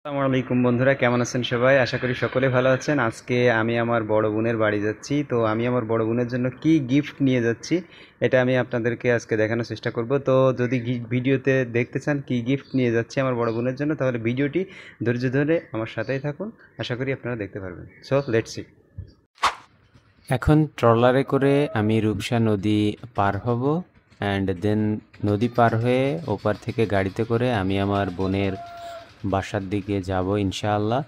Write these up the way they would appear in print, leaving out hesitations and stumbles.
আসসালামু আলাইকুম বন্ধুরা, কেমন আছেন সবাই? আশা করি সকলে ভালো আছেন। আজকে আমি আমার বড় বোনের বাড়ি যাচ্ছি। তো আমি আমার বড় বোনের জন্য কি গিফট নিয়ে যাচ্ছি এটা আমি আপনাদেরকে আজকে দেখানোর চেষ্টা করব। তো যদি ভিডিওতে দেখতে চান কি গিফট নিয়ে যাচ্ছি আমার বড় বোনের জন্য, তাহলে ভিডিওটি ধৈর্য ধরে আমার সাথেই থাকুন। আশা করি আপনারা দেখতে পারবেন। So let's see. এখন ট্রলারে করে আমি রূপসা নদী পার হব অ্যান্ড দেন নদী পার হয়ে ওপার থেকে গাড়িতে করে আমি আমার বোনের বাসার দিকে যাব ইনশাআল্লাহ।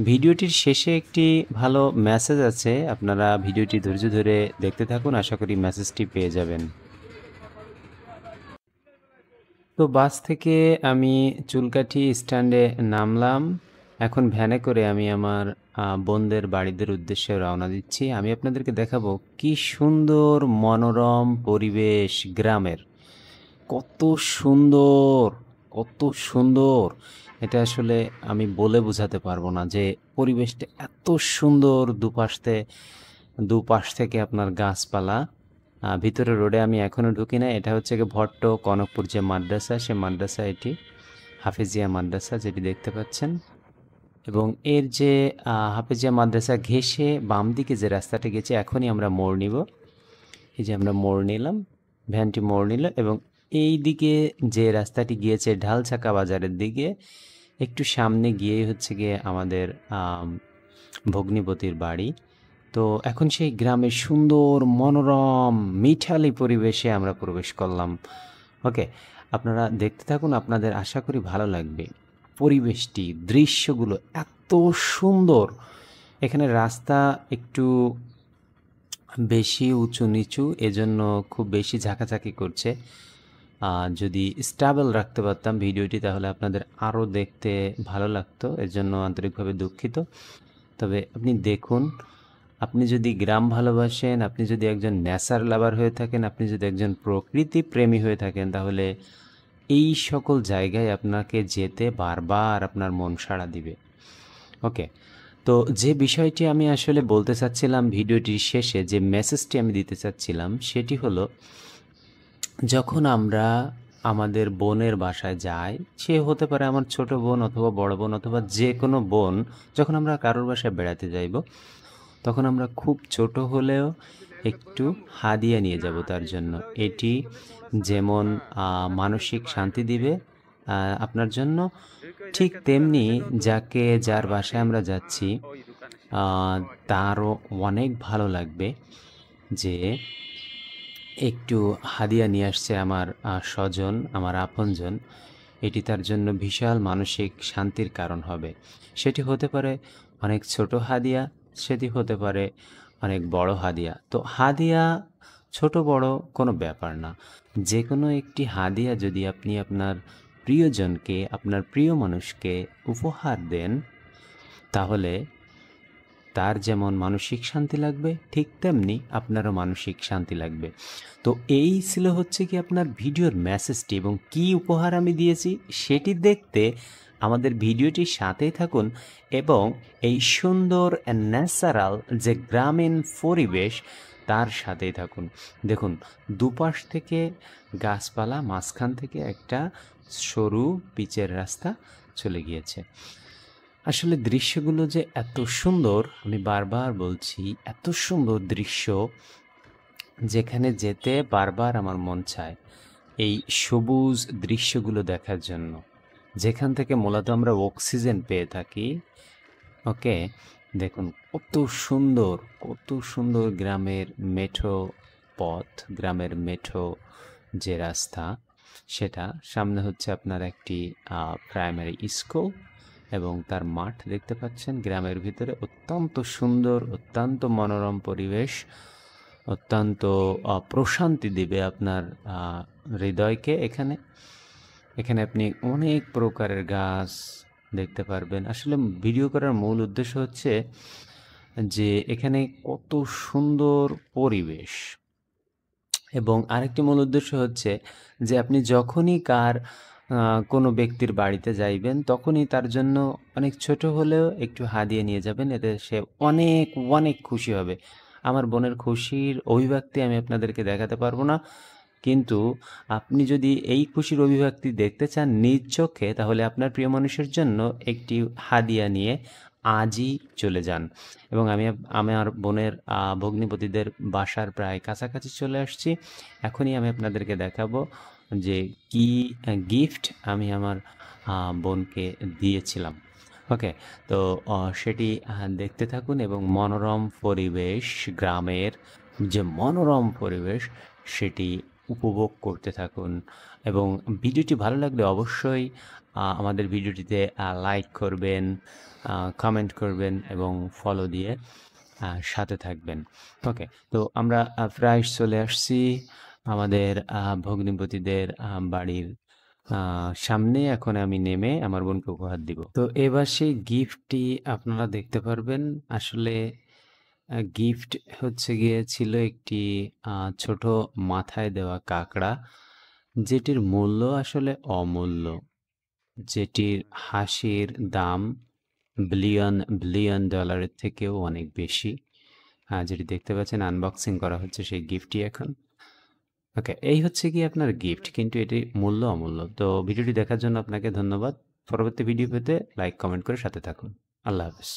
ভিডিওটির শেষে একটি ভালো মেসেজ আছে, আপনারা ভিডিওটি ধৈর্য ধরে দেখতে থাকুন, আশা করি মেসেজটি পেয়ে যাবেন। তো বাস থেকে আমি চুলকাঠি স্ট্যান্ডে নামলাম। এখন ভ্যানে করে আমি আমার বোনদের বাড়িদের উদ্দেশ্যে রওনা দিচ্ছি। আমি আপনাদেরকে দেখাবো কি সুন্দর মনোরম পরিবেশ গ্রামের। কত সুন্দর, কত সুন্দর! এটা আসলে আমি বলে বোঝাতে পারবো না যে পরিবেশটা এত সুন্দর। দুপাশ থেকে আপনার গাছপালা। ভিতরে রোডে আমি এখনও ঢুকি না। এটা হচ্ছে গিয়ে ভট্ট কনকপুর যে মাদ্রাসা, সে মাদ্রাসা এটি, হাফিজিয়া মাদ্রাসা যেটি দেখতে পাচ্ছেন। এবং এর যে হাফিজিয়া মাদ্রাসা ঘেঁষে বাম দিকে যে রাস্তাটা গেছে, এখনই আমরা মোড় নিব। এই যে আমরা মোড় নিলাম, ভ্যানটি মোড় নিল এবং এই দিকে যে রাস্তাটি গিয়েছে ঢালছাকা বাজারের দিকে, একটু সামনে গিয়েই হচ্ছে গিয়ে আমাদের ভগ্নিপতির বাড়ি। তো এখন সেই গ্রামের সুন্দর মনোরম মিঠালি পরিবেশে আমরা প্রবেশ করলাম। ওকে, আপনারা দেখতে থাকুন, আপনাদের আশা করি ভালো লাগবে। পরিবেশটি, দৃশ্যগুলো এত সুন্দর। এখানে রাস্তা একটু বেশি উঁচু নিচু, এজন্য খুব বেশি ঝাঁকাঝাঁকি করছে। যদি স্টেবল রাখতে পারতাম ভিডিওটি, তাহলে আপনাদের আরও দেখতে ভালো লাগতো। এর জন্য আন্তরিকভাবে দুঃখিত। তবে আপনি দেখুন, আপনি যদি গ্রাম ভালোবাসেন, আপনি যদি একজন নেচার লাভার হয়ে থাকেন, আপনি যদি একজন প্রকৃতি প্রেমী হয়ে থাকেন, তাহলে এই সকল জায়গায় আপনাকে যেতে বারবার আপনার মন সাড়া দিবে। ওকে, তো যে বিষয়টি আমি আসলে বলতে চাচ্ছিলাম ভিডিওটির শেষে, যে মেসেজটি আমি দিতে চাচ্ছিলাম, সেটি হলো, যখন আমরা আমাদের বোনের বাসায় যাই, সে হতে পারে আমার ছোট বোন অথবা বড় বোন অথবা যে কোনো বোন, যখন আমরা কারোর বাসায় বেড়াতে যাইব, তখন আমরা খুব ছোট হলেও একটু হাদিয়া নিয়ে যাব তার জন্য। এটি যেমন মানসিক শান্তি দিবে আপনার জন্য, ঠিক তেমনি যার বাসায় আমরা যাচ্ছি তারও অনেক ভালো লাগবে যে একটু হাদিয়া নিয়ে আসছে আমার স্বজন, আমার আপনজন। এটি তার জন্য বিশাল মানসিক শান্তির কারণ হবে। সেটি হতে পারে অনেক ছোট হাদিয়া, সেটি হতে পারে অনেক বড় হাদিয়া। তো হাদিয়া ছোট বড় কোনো ব্যাপার না। যে কোনো একটি হাদিয়া যদি আপনি আপনার প্রিয়জনকে, আপনার প্রিয় মানুষকে উপহার দেন, তাহলে তার যেমন মানসিক শান্তি লাগবে, ঠিক তেমনি আপনারও মানসিক শান্তি লাগবে। তো এই ছিল হচ্ছে কি আপনার ভিডিওর মেসেজটি, এবং কি উপহার আমি দিয়েছি সেটি দেখতে আমাদের ভিডিওটির সাথেই থাকুন এবং এই সুন্দর ন্যাচারাল যে গ্রামীণ পরিবেশ তার সাথেই থাকুন। দেখুন, দুপাশ থেকে গাছপালা, মাঝখান থেকে একটা সরু পিচের রাস্তা চলে গিয়েছে। আসলে দৃশ্যগুলো যে এত সুন্দর, আমি বারবার বলছি, এত সুন্দর দৃশ্য, যেখানে যেতে বারবার আমার মন চায় এই সবুজ দৃশ্যগুলো দেখার জন্য, যেখান থেকে মূলত আমরা অক্সিজেন পেয়ে থাকি। ওকে, দেখুন কত সুন্দর, কত সুন্দর গ্রামের মেঠো পথ, গ্রামের মেঠো যে রাস্তা, সেটা সামনে হচ্ছে আপনার একটি প্রাইমারি স্কুল এবং তার মাঠ দেখতে পাচ্ছেন গ্রামের ভিতরে। অত্যন্ত সুন্দর, অত্যন্ত মনোরম পরিবেশ, অত্যন্ত প্রশান্তি দিবে আপনার হৃদয়কে। এখানে এখানে আপনি অনেক প্রকারের গাছ দেখতে পারবেন। আসলে ভিডিও করার মূল উদ্দেশ্য হচ্ছে যে এখানে কত সুন্দর পরিবেশ, এবং আরেকটি মূল উদ্দেশ্য হচ্ছে যে আপনি যখনই কোনো ব্যক্তির বাড়িতে যাইবেন, তখনই তার জন্য অনেক ছোট হলেও একটু হাদিয়া নিয়ে যাবেন, এতে সে অনেক অনেক খুশি হবে। আমার বোনের খুশির অভিব্যক্তি আমি আপনাদেরকে দেখাতে পারবো না। কিন্তু আপনি যদি এই খুশির অভিব্যক্তি দেখতে চান নিজ চোখে, তাহলে আপনার প্রিয় মানুষের জন্য একটি হাদিয়া নিয়ে আজই চলে যান। এবং আমি আমার বোনের ভগ্নিপতিদের বাসার প্রায় কাছাকাছি চলে আসছি। এখনই আমি আপনাদেরকে দেখাবো যে কি গিফট আমি আমার বোনকে দিয়েছিলাম। ওকে, তো সেটি দেখতে থাকুন এবং মনোরম পরিবেশ, গ্রামের যে মনোরম পরিবেশ সেটি উপভোগ করতে থাকুন। এবং ভিডিওটি ভালো লাগলে অবশ্যই আমাদের ভিডিওটিতে লাইক করবেন, কমেন্ট করবেন এবং ফলো দিয়ে সাথে থাকবেন। ওকে, তো আমরা প্রায় চলে আসছি আমাদের ভগ্নিপতিদের বাড়ির সামনে। এখন আমি নেমে আমার বোনকে উপহার দিব। তো এবার সেই গিফটটি আপনারা দেখতে পারবেন। আসলে গিফট হচ্ছে গিয়ে ছিল একটি ছোট মাথায় দেওয়া কাঁকড়া, যেটির মূল্য আসলে অমূল্য, যেটির হাসির দাম বিলিয়ন বিলিয়ন ডলারের থেকেও অনেক বেশি। যেটি দেখতে পাচ্ছেন আনবক্সিং করা হচ্ছে সেই গিফটটি এখন। ওকে, এই হচ্ছে কি আপনার গিফট, কিন্তু এটি মূল্য অমূল্য। তো ভিডিওটি দেখার জন্য আপনাকে ধন্যবাদ। পরবর্তী ভিডিও পেতে লাইক কমেন্ট করে সাথে থাকুন। আল্লাহ হাফেজ।